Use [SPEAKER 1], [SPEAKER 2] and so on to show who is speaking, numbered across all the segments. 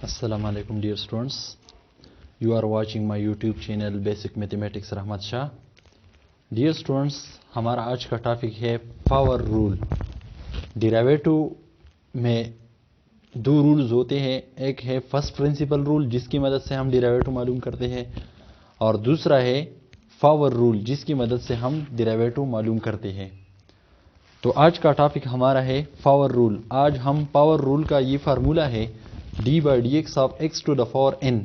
[SPEAKER 1] Assalamu alaikum dear students. You are watching my YouTube channel Basic Mathematics Rahmat Shah. Dear students, हमारा आज का topic है power rule. Derivative में दो रूल्स होते हैं. एक है फर्स्ट प्रिंसिपल रूल जिसकी मदद से हम डेरिवेटिव मालूम करते हैं और दूसरा है पावर रूल जिसकी मदद से हम डेरिवेटिव मालूम करते हैं. तो आज का टॉपिक हमारा है पावर रूल. आज हम पावर रूल का ये फार्मूला है d/dx of x to the power n.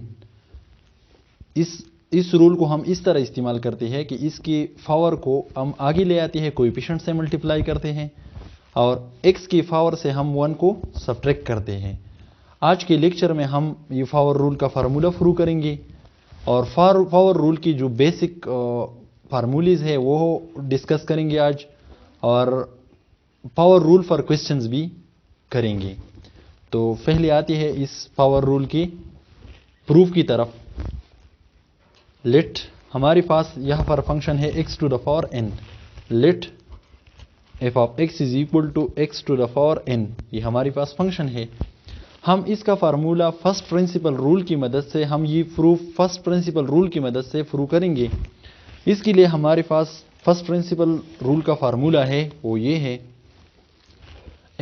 [SPEAKER 1] इस रूल को हम इस तरह इस्तेमाल करते हैं कि इसकी पावर को हम आगे ले आते हैं, कोएफिशिएंट से मल्टीप्लाई करते हैं और x की पावर से हम 1 को सब्ट्रैक्ट करते हैं. आज के लेक्चर में हम ये पावर रूल का फार्मूला शुरू करेंगे और पावर रूल की जो बेसिक फार्मूलीज है वो डिस्कस करेंगे आज, और पावर रूल फॉर क्वेश्चंस भी करेंगे. तो पहले आती है इस पावर रूल की प्रूफ की तरफ. लेट हमारे पास यहाँ पर फंक्शन है x to the power n. Let f of x is equal to x to the power n. ये हमारे पास फंक्शन है. हम इसका फार्मूला फर्स्ट प्रिंसिपल रूल की मदद से हम ये प्रूफ फर्स्ट प्रिंसिपल रूल की मदद से प्रूव करेंगे. इसके लिए हमारे पास फर्स्ट प्रिंसिपल रूल का फार्मूला है वो ये है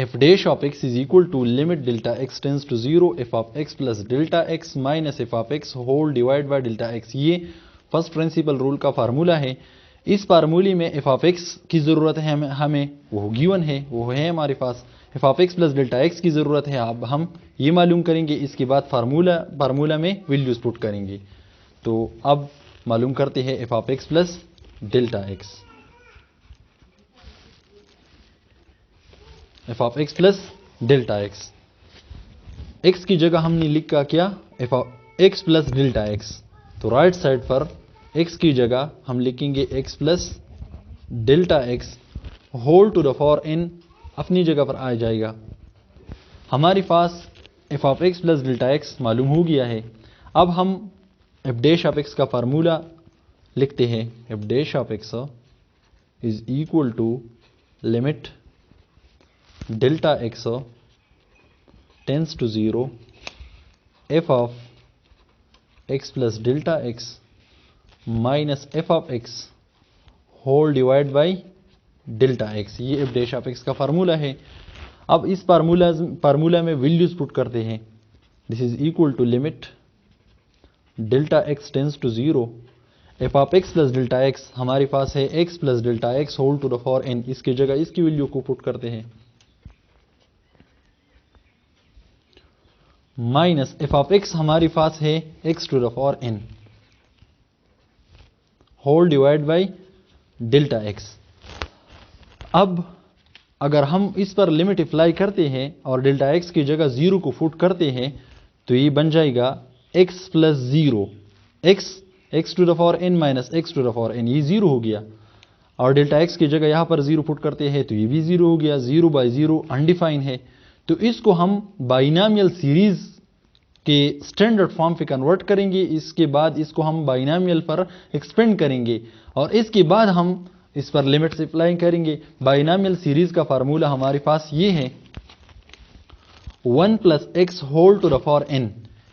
[SPEAKER 1] f dash of x is equal to limit delta x tends to 0 f of x plus delta x minus f of x whole divided by delta x. ये first principle rule का formula है. इस फार्मूले में f of x की ज़रूरत है हमें वो गिवन है, वो है हमारे पास. f of x plus delta x की ज़रूरत है, अब हम ये मालूम करेंगे. इसके बाद फार्मूला में वैल्यूज पुट करेंगे. तो अब मालूम करते हैं f of x plus delta x. f of x plus delta x. x की जगह हमने लिखा क्या, f of x plus delta x. तो राइट साइड पर x की जगह हम लिखेंगे x plus delta x whole to the power n अपनी जगह पर आ जाएगा. हमारे पास f of x plus delta x मालूम हो गया है. अब हम f dash of x का फार्मूला लिखते हैं. f dash of x is equal to limit delta x tends to 0 f of x plus delta x minus f of x whole divided by delta x. ये f dash of x का formula है. अब इस formula में values put करते हैं. This is equal to limit delta x tends to 0 f of x plus delta x हमारे पास है x plus delta x whole to the power n. इसकी जगह इसकी वैल्यू को पुट करते हैं. माइनस f of x हमारे पास है x to the power n whole divide by delta x. अब अगर हम इस पर लिमिट अप्लाई करते हैं और डेल्टा x की जगह 0 को पुट करते हैं तो ये बन जाएगा x plus 0 x to the power n minus x to the power n. ये 0 हो गया और डेल्टा x की जगह यहाँ पर 0 पुट करते हैं तो ये भी 0 हो गया. 0 बाई 0 अनडिफाइन है. तो इसको हम बाइनामियल सीरीज के स्टैंडर्ड फॉर्म पे कन्वर्ट करेंगे. इसके बाद इसको हम बाइनामियल पर एक्सपेंड करेंगे और इसके बाद हम इस पर लिमिट्स अप्लाई करेंगे. बाइनामियल सीरीज का फार्मूला हमारे पास ये है 1 plus x whole to the power n.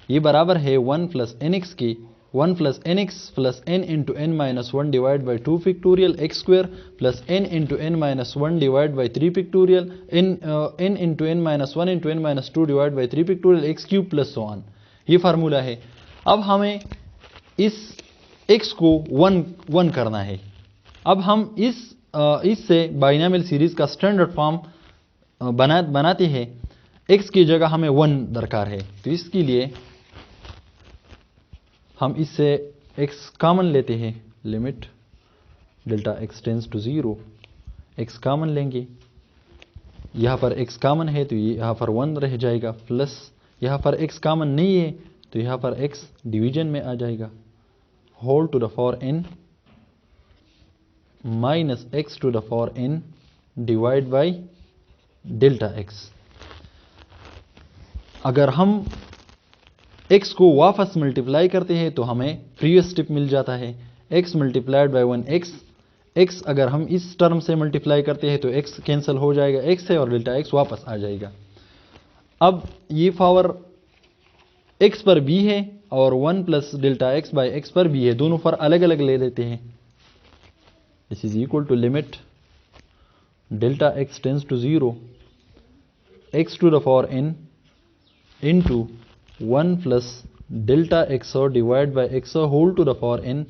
[SPEAKER 1] ये बराबर है 1 प्लस एन एक्स की 1 plus n x plus n into n minus 1 divide by 2 factorial x square plus n into n minus 1 divide by 3 factorial n into n minus 1 into n minus 2 divide by 3 factorial x cube plus so on. ये formula है. अब हमें इस x को 1 करना है. अब हम इससे बाइनामियल सीरीज का स्टैंडर्ड फॉर्म बनाते हैं. x की जगह हमें 1 दरकार है तो इसके लिए हम इससे x कॉमन लेते हैं. Limit delta x tends to 0 x common लेंगे. यहाँ पर x कॉमन है तो यहाँ पर 1 रह जाएगा. प्लस यहाँ पर x कॉमन नहीं है तो यहाँ पर x डिवीजन में आ जाएगा. Whole to the power n minus x to the power n divide by delta x. अगर हम x को वापस मल्टीप्लाई करते हैं तो हमें प्रीवियस स्टेप मिल जाता है. x मल्टीप्लाइड बाई 1 x अगर हम इस टर्म से मल्टीप्लाई करते हैं तो x कैंसिल हो जाएगा x से और डेल्टा x वापस आ जाएगा. अब ये पावर x पर b है और 1 plus delta x by x पर b है, दोनों पर अलग अलग ले लेते हैं। This is equal to limit delta x tends to 0 x to the power n into 1 plus delta X और divide by x whole to the power n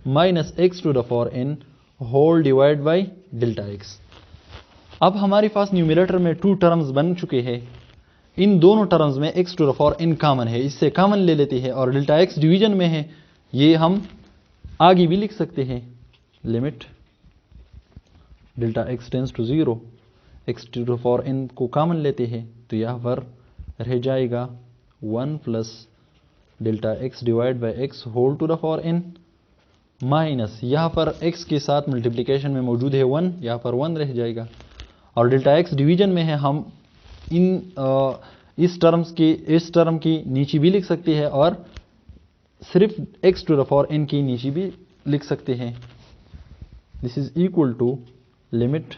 [SPEAKER 1] minus X to the power n whole divide by delta X. अब हमारे पास numerator में 2 terms बन चुके हैं। इन दोनों terms में x to the power n common है, इससे कॉमन ले लेते हैं, और डेल्टा x डिवीजन में है, ये हम आगे भी लिख सकते हैं। Limit delta x tends to 0 x to the power n को कॉमन लेते हैं, तो यहाँ पर रह जाएगा 1 plus delta x divide by x whole to the power n minus यहाँ पर x के साथ मल्टीप्लिकेशन में मौजूद है 1, यहाँ पर 1 रह जाएगा, और डेल्टा x डिवीजन में है, हम इस टर्म की नीचे भी लिख सकते हैं और सिर्फ x to the power n की नीचे भी लिख सकते हैं। This is equal to limit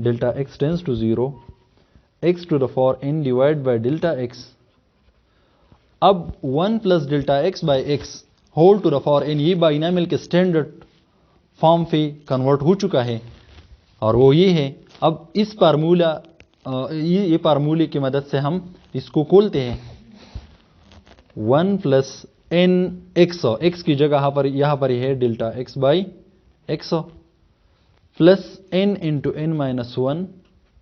[SPEAKER 1] delta x tends to 0 x to the power n divide by delta x। अब 1 plus delta x by x whole to the power n ये binomial के standard form पे convert हो चुका है, और वो ये है। अब इस फार्मूला ये फार्मूले की मदद से हम इसको खोलते हैं। 1 प्लस एन एक्स की जगह यहाँ पर है delta x by x plus n into n minus 1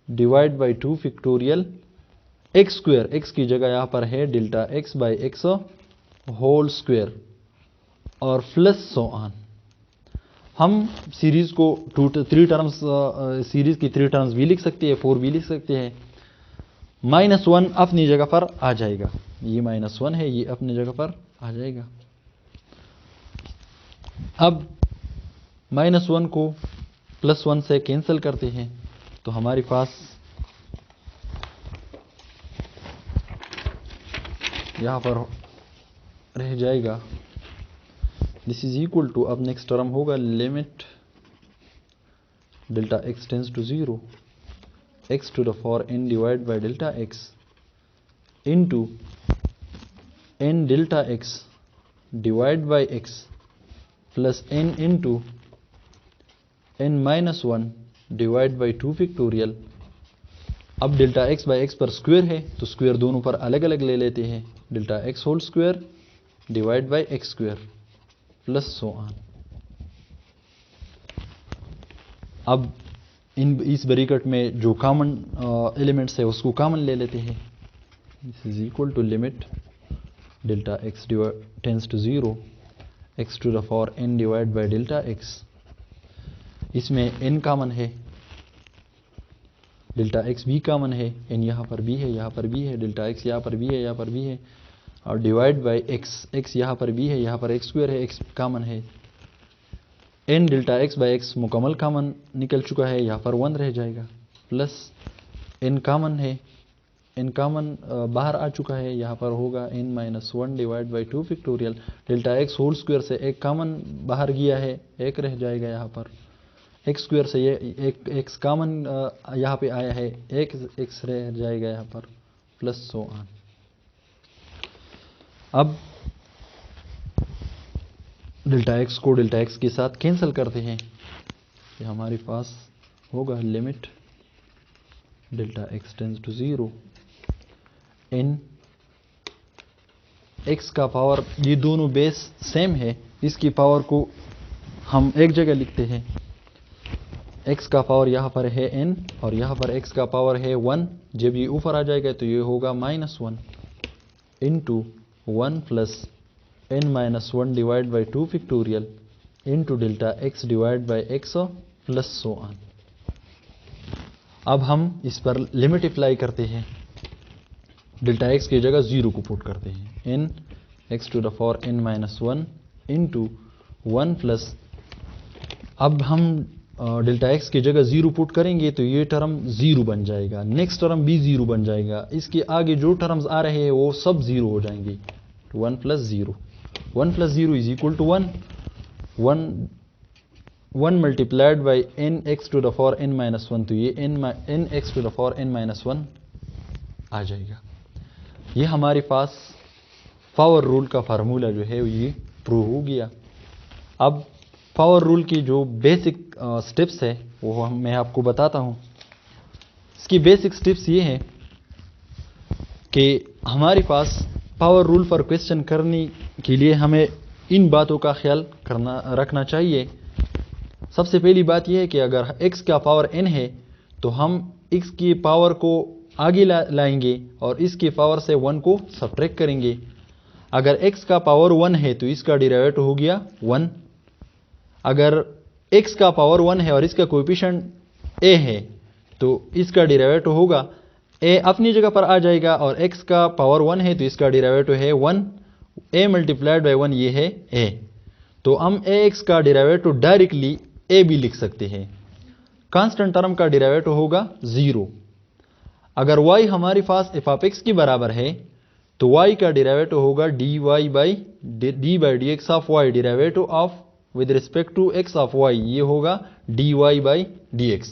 [SPEAKER 1] divide by 2 factorial x square, x की जगह यहाँ पर है delta x by x whole square और प्लस सो ऑन। हम सीरीज को 3 टर्म्स सीरीज की 3 टर्म्स भी लिख सकते हैं, 4 भी लिख सकते हैं। -1 अपनी जगह पर आ जाएगा, ये -1 है, ये अपनी जगह पर आ जाएगा। अब -1 को +1 से कैंसिल करते हैं, तो हमारे पास यहाँ पर रह जाएगा दिस इज इक्वल टू, अब नेक्स्ट टर्म होगा limit delta x tends to 0 x to the power n divide by delta x into n delta x divide by x plus n into n minus 1 divide by 2 factorial. अब delta x by x पर square है, तो square दोनों पर अलग अलग ले लेते हैं। Delta x whole square divide by x square plus so on. अब इस ब्रैकेट में जो कॉमन एलिमेंट्स है उसको कॉमन ले लेते हैं। This is equal to limit delta x tends to 0 x to the power n divide by delta x. इसमें n कॉमन है, डेल्टा x भी कॉमन है, n यहाँ पर भी है, यहाँ पर भी है, डेल्टा x यहाँ पर भी है, यहाँ पर भी है, और डिवाइड बाई x यहाँ पर भी है, यहाँ पर x स्क्वायर है, x कॉमन है। n delta x by x मुकम्मल कॉमन निकल चुका है, यहाँ पर 1 रह जाएगा, प्लस n कॉमन है, n कॉमन बाहर आ चुका है, यहाँ पर होगा n minus 1 divide by 2 factorial. Delta x whole square से एक कॉमन बाहर गया है, एक रह जाएगा यहाँ पर, एक्स स्क्वायर से ये एक एक्स कॉमन यहाँ पे आया है, एक एक्स रह जाएगा यहाँ पर, प्लस सो ऑन। अब डेल्टा एक्स को डेल्टा एक्स के साथ कैंसिल करते हैं, ये हमारे पास होगा limit delta x tends to 0 इन एक्स का पावर, ये दोनों बेस सेम है, इसकी पावर को हम एक जगह लिखते हैं। x का पावर यहाँ पर है n और यहाँ पर x का पावर है 1, जब ये ऊपर आ जाएगा तो ये होगा -1 into 1 plus n minus 1 divide by 2 factorial into delta x divide by x plus so on. अब हम इस पर लिमिट अप्लाई करते हैं, डेल्टा x की जगह 0 को पुट करते हैं, n x to the power n minus 1 into 1 plus, अब हम डेल्टा एक्स की जगह 0 पुट करेंगे तो ये टर्म 0 बन जाएगा, नेक्स्ट टर्म भी 0 बन जाएगा, इसके आगे जो टर्म्स आ रहे हैं वो सब 0 हो जाएंगे। 1 plus 0, 1 plus 0 is equal to 1 multiplied by n x to the power n minus 1, तो ये n x to the power n minus 1 आ जाएगा। ये हमारे पास पावर रूल का फार्मूला जो है ये प्रूव हो गया। अब पावर रूल की जो बेसिक स्टेप्स है वो मैं आपको बताता हूँ। इसकी बेसिक स्टेप्स ये हैं कि हमारे पास पावर रूल पर क्वेश्चन करने के लिए हमें इन बातों का ख्याल रखना चाहिए। सबसे पहली बात यह है कि अगर x का पावर n है तो हम x की पावर को आगे लाएंगे और इसकी पावर से 1 को सब्ट्रैक्ट करेंगे। अगर x का पावर 1 है तो इसका डेरिवेटिव हो गया 1। अगर x का पावर 1 है और इसका कोएफिशिएंट a है तो इसका डेरिवेटिव होगा a अपनी जगह पर आ जाएगा और x का पावर 1 है तो इसका डेरिवेटिव है 1। a मल्टीप्लाइड बाय 1 ये है a। तो हम ax का डेरिवेटिव डायरेक्टली a भी लिख सकते हैं। कांस्टेंट टर्म का डेरिवेटिव होगा 0। अगर y हमारे पास f ऑफ x के बराबर है तो y का डेरिवेटिव होगा dy by dx of y, derivative of with respect to x of y ये होगा dy बाई dx।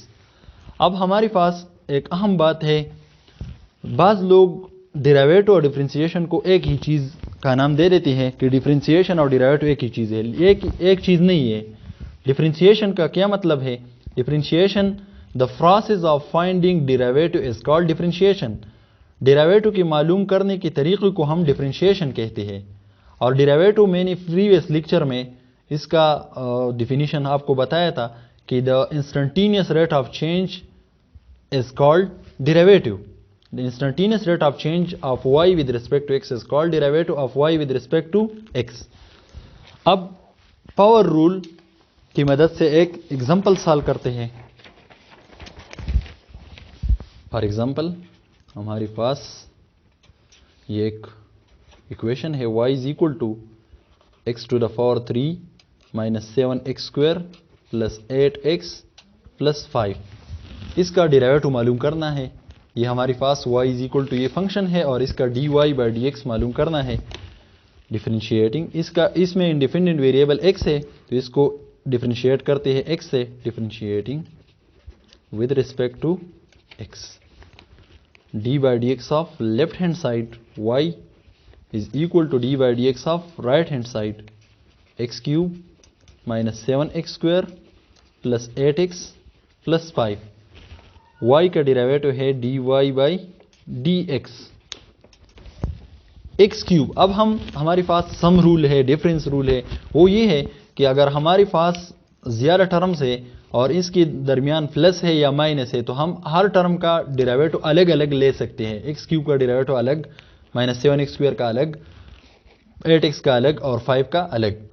[SPEAKER 1] अब हमारे पास एक अहम बात है, बाज़ लोग डेरिवेटिव और डिफरेंशिएशन को एक ही चीज़ का नाम दे देते हैं कि डिफरेंशिएशन और डेरिवेटिव एक ही चीज़ है। एक चीज़ नहीं है। डिफरेंशिएशन का क्या मतलब है? Differentiation the process of finding derivative is called differentiation. Derivative की मालूम करने के तरीके को हम डिफरेंशिएशन कहते हैं। और डेरिवेटिव मैंने प्रीवियस लेक्चर में इसका डिफिनीशन आपको बताया था कि the instantaneous rate of change is called derivative. The instantaneous rate of change of y with respect to x is called derivative of y with respect to x। अब power rule की मदद से एक example solve करते हैं। For example हमारे पास ये एक इक्वेशन है y is equal to x to the power 3 minus 7x square plus 8x plus 5। इसका डेरिवेटिव मालूम करना है। ये हमारे पास y इज इक्वल टू ये फंक्शन है और इसका dy बाई dx मालूम करना है। डिफरेंशिएटिंग इसमें इंडिपेंडेंट वेरिएबल x है तो इसको डिफरेंशिएट करते हैं x से। Differentiating with respect to x, dy by dx of left hand side y is equal to dy by dx of right hand side x cube minus 7x square plus 8x plus 5। y का derivative है dy by dx x cube. अब हमारे पास sum rule है, difference rule है। वो ये है कि अगर हमारे पास ज़्यादा टर्म्स है और इसके दरमियान प्लस है या माइनस है तो हम हर टर्म का डेरिवेटिव अलग अलग ले सकते हैं। x क्यूब का डेरिवेटिव अलग, माइनस 7x स्क्वायर का अलग, 8x का अलग और 5 का अलग।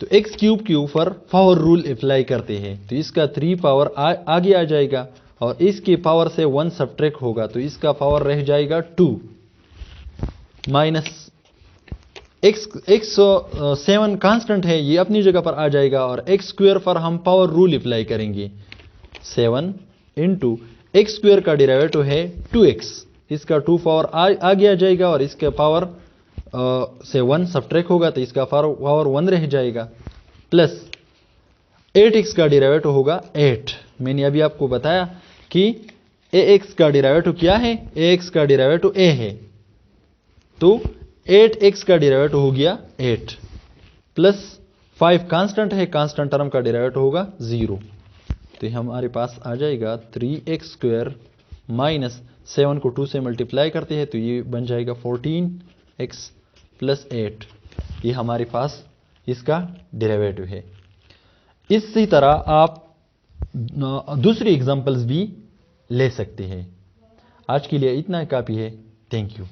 [SPEAKER 1] तो x क्यूब के ऊपर पावर रूल अप्लाई करते हैं तो इसका 3 पावर आगे आ जाएगा और इसकी पावर से 1 सब्ट्रैक्ट होगा तो इसका पावर रह जाएगा 2 माइनस x 7 कांस्टेंट है ये अपनी जगह पर आ जाएगा और x स्क्वायर पर हम पावर रूल अप्लाई करेंगे। 7 इंटू एक्स स्क्वायर का डेरिवेटिव है 2x, इसका 2 पावर आगे आ जाएगा और इसके पावर से 1 सब्ट्रैक्ट होगा तो इसका पावर 1 रह जाएगा। प्लस 8x का डेरिवेटिव होगा 8। मैंने अभी आपको बताया कि ax का डेरिवेटिव क्या है? ax का डेरिवेटिव a है तो 8x का डेरिवेटिव हो गया 8 प्लस 5 कांस्टेंट है, कांस्टेंट टर्म का डेरिवेटिव होगा 0। तो हमारे पास आ जाएगा 3x स्क्वायर माइनस 7 को 2 से मल्टीप्लाई करते हैं तो ये बन जाएगा 14x प्लस 8। ये हमारे पास इसका डेरिवेटिव है। इसी तरह आप दूसरी एग्जांपल्स भी ले सकते हैं। आज के लिए इतना काफ़ी है। Thank you.